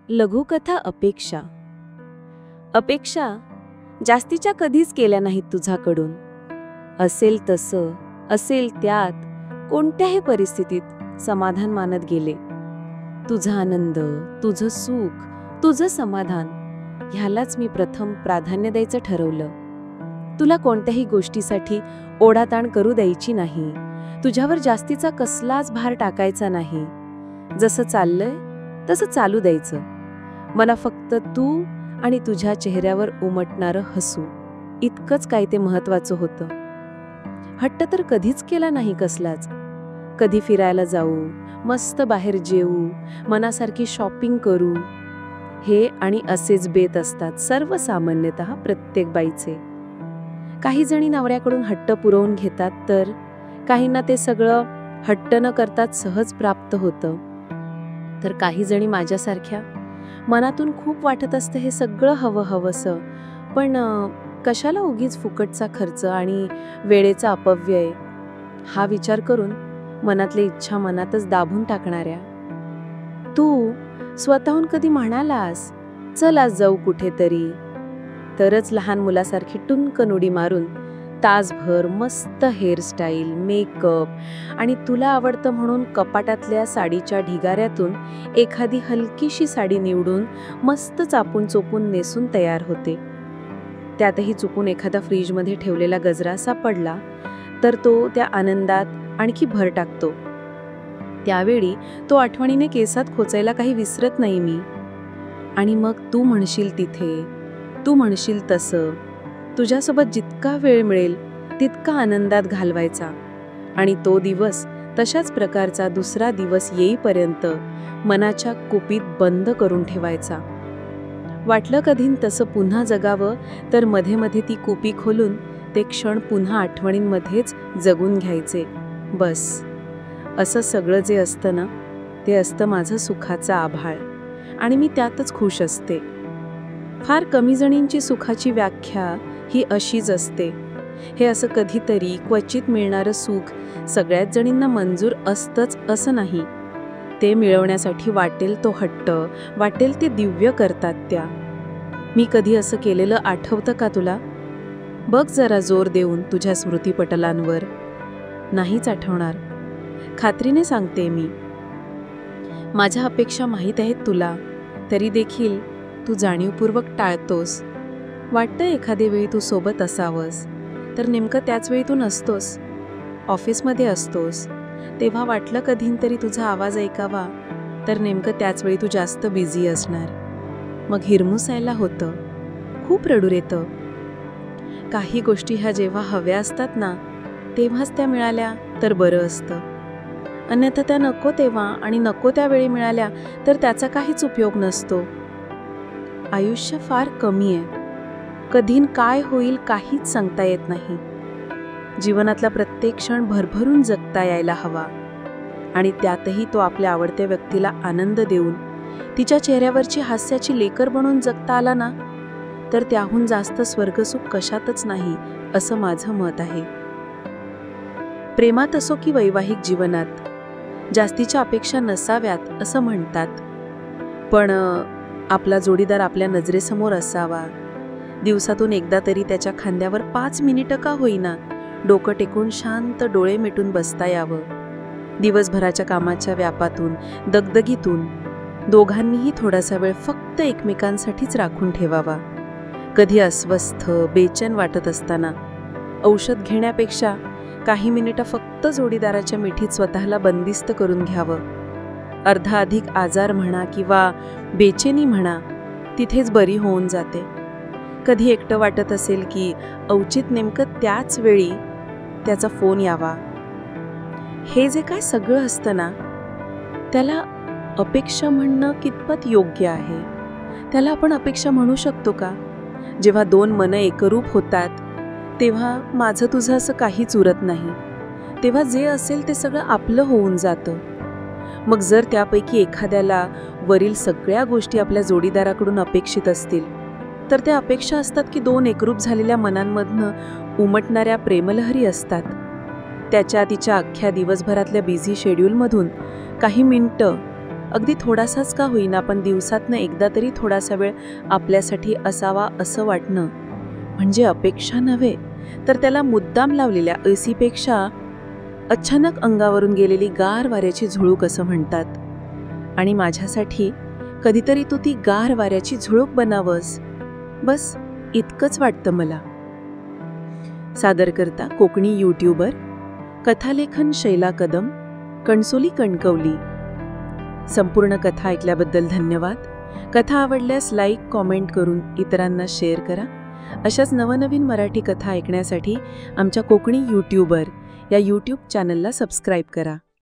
लघुकथा अपेक्षा. अपेक्षा जास्तीच्या कधीच केल्या नाहीत तुझ्याकडून. असेल तसं, असेल त्यात, कोणत्याही परिस्थितीत समाधान मानत गेले. तुझा आनंद, तुझं सुख, तुझं समाधान ह्यालाच मी प्रथम प्राधान्य द्यायचं ठरवलं. तुला कोणत्याही गोष्टीसाठी ओढाताण करू द्यायची नाही. तुझ्यावर जास्तीचा कसलाच भार टाकायचा नाही. जसं चाललंय तसं चालू द्यायचं. मला फक्त तू आणि तुझ्या चेहऱ्यावर उमटणारं हसू, इतकंच काय ते महत्वाचं होतं. हट्ट तर कधीच केला नाही कसलाच. कधी फिरायला जाऊ, मस्त बाहेर जेवू, मनासारखी शॉपिंग करू, हे आणि असेच बेत असतात सर्वसामान्यतः प्रत्येक बाईचे. काही जणी नवऱ्याकडून हट्ट पुरवून घेतात, तर काहींना ते सगळं हट्ट न करतात सहज प्राप्त होतं. तर काही जणी माझ्यासारख्या मनातून खूप वाटत असतं हे सगळं हवंसं, पण कशाला उगीच फुकटचा खर्च आणि वेळेचा अपव्यय, हा विचार करून मनातली इच्छा मनातच दाबून टाकणाऱ्या. तू स्वतःहून कधी म्हणालास, चल आज जाऊ कुठेतरी, तरच लहान मुलासारखी टुनकन उडी मारून तासभर मस्त हेअरस्टाईल, मेकअप आणि तुला आवडतं म्हणून कपाटातल्या साडीच्या ढिगाऱ्यातून एखादी हलकीशी साडी निवडून मस्त चापून चोपून नेसून तयार होते. त्यातही चुकून एखादा फ्रीजमध्ये ठेवलेला गजरा सापडला तर तो त्या आनंदात आणखी भर टाकतो. त्यावेळी तो आठवणीने केसात खोचायला काही विसरत नाही मी. आणि मग तू म्हणशील तिथे, तू म्हणशील तसं, तुझ्यासोबत जितका वेळ मिळेल तितका आनंदात घालवायचा. आणि तो दिवस तशाच प्रकारचा दुसरा दिवस येईपर्यंत मनाच्या कुपीत बंद करून ठेवायचा. वाटलं कधीन तसं पुन्हा जगावं तर मध्ये मध्ये ती कुपी खोलून ते क्षण पुन्हा आठवणींमध्येच जगून घ्यायचे. बस, असं सगळं जे असतं ना, ते असतं माझं सुखाचं आभाळ, आणि मी त्यातच खुश असते. फार कमी जणींची सुखाची व्याख्या ही अशीच असते. हे असं कधीतरी क्वचित मिळणारं सुख सगळ्याच जणींना मंजूर असतंच असं नाही. ते मिळवण्यासाठी वाटेल तो हट्ट, वाटेल ते दिव्य करतात त्या. मी कधी असं केलेलं आठवतं का तुला? बघ जरा जोर देऊन तुझ्या स्मृतीपटलांवर. नाहीच आठवणार. खात्रीने सांगते मी. माझ्या अपेक्षा माहीत आहेत तुला, तरी देखील तू जाणीवपूर्वक टाळतोस. वाटतं एखाद्या वेळी तू सोबत असावंस, तर नेमकं त्याच वेळी तू नसतोस. ऑफिसमध्ये असतोस, तेव्हा वाटलं कधीतरी तुझा आवाज ऐकावा, तर नेमकं त्याच वेळी तू जास्त बिझी असणार. मग हिरमुसायला होतं, खूप रडू येतं. काही गोष्टी ह्या जेव्हा हव्या असतात ना, तेव्हाच त्या मिळाल्या तर बरं असतं. अन्यथा त्या नको तेव्हा आणि नको त्यावेळी मिळाल्या तर त्याचा काहीच उपयोग नसतो. आयुष्य फार कमी आहे. कधीन काय होईल काहीच सांगता येत नाही. जीवनातला प्रत्येक क्षण भरभरून जगता यायला हवा, आणि त्यातही तो आपल्या आवडत्या व्यक्तीला आनंद देऊन तिच्या चेहऱ्यावरची हास्याची लेकर बनून जगता आला ना, तर त्याहून जास्त स्वर्गसुख कशातच नाही, असं माझं मत आहे. प्रेमात असो की वैवाहिक जीवनात जास्तीच्या अपेक्षा नसाव्यात असं म्हणतात, पण आपला जोडीदार आपल्या नजरेसमोर असावा. दिवसातून एकदा तरी त्याच्या खांद्यावर 5 मिनिटं का होईना डोकं टेकून शांत डोळे मिटून बसता यावं. दिवसभराच्या कामाच्या व्यापातून, दगदगीतून दोघांनीही थोडासा वेळ फक्त एकमेकांसाठीच राखून ठेवावा. कधी अस्वस्थ, बेचैन वाटत असताना औषध घेण्यापेक्षा काही मिनिटं फक्त जोडीदाराच्या मिठीत स्वतःला बंदिस्त करून घ्यावं. अर्धा अधिक आजार म्हणा किंवा बेचैनी म्हणा, तिथेच बरी होऊन जाते. कधी एकटं वाटत असेल की औचित नेमकं त्याच वेळी त्याचा फोन यावा. हे जे काय सगळं असतं ना, त्याला अपेक्षा म्हणणं कितपत योग्य आहे? त्याला आपण अपेक्षा म्हणू शकतो का? जेव्हा 2 मनं एकरूप होतात तेव्हा माझं तुझं असं काहीच उरत नाही. तेव्हा जे असेल ते सगळं आपलं होऊन जातं. मग जर त्यापैकी एखाद्याला वरील सगळ्या गोष्टी आपल्या जोडीदाराकडून अपेक्षित असतील, तर त्या अपेक्षा असतात की 2 एकरूप झालेल्या मनांमधनं उमटणाऱ्या प्रेमलहरी असतात. त्याच्या तिच्या अख्ख्या दिवसभरातल्या बिझी शेड्यूलमधून काही मिनिटं, अगदी थोडासाच का होईना, पण दिवसातनं एकदा तरी थोडासा वेळ आपल्यासाठी असावा असं वाटणं म्हणजे अपेक्षा नव्हे, तर त्याला मुद्दाम लावलेल्या ऐसीपेक्षा अचानक अंगावरून गेलेली गार वाऱ्याची झुळूक असं म्हणतात. आणि माझ्यासाठी कधीतरी तू ती गार वाऱ्याची झुळूक बनावस, बस इतकंच वाटतं मला. सादरकर्ता कोकणी यूट्यूबर, कथालेखन शैला कदम, कणसोली कणकवली. संपूर्ण कथा ऐकल्याबद्दल धन्यवाद. कथा आवडल्यास लाईक, कॉमेंट करून इतरांना शेअर करा. अशाच नवनवीन मराठी कथा ऐकण्यासाठी आमच्या कोकणी यूट्यूबर या यूट्यूब चॅनलला सबस्क्राईब करा.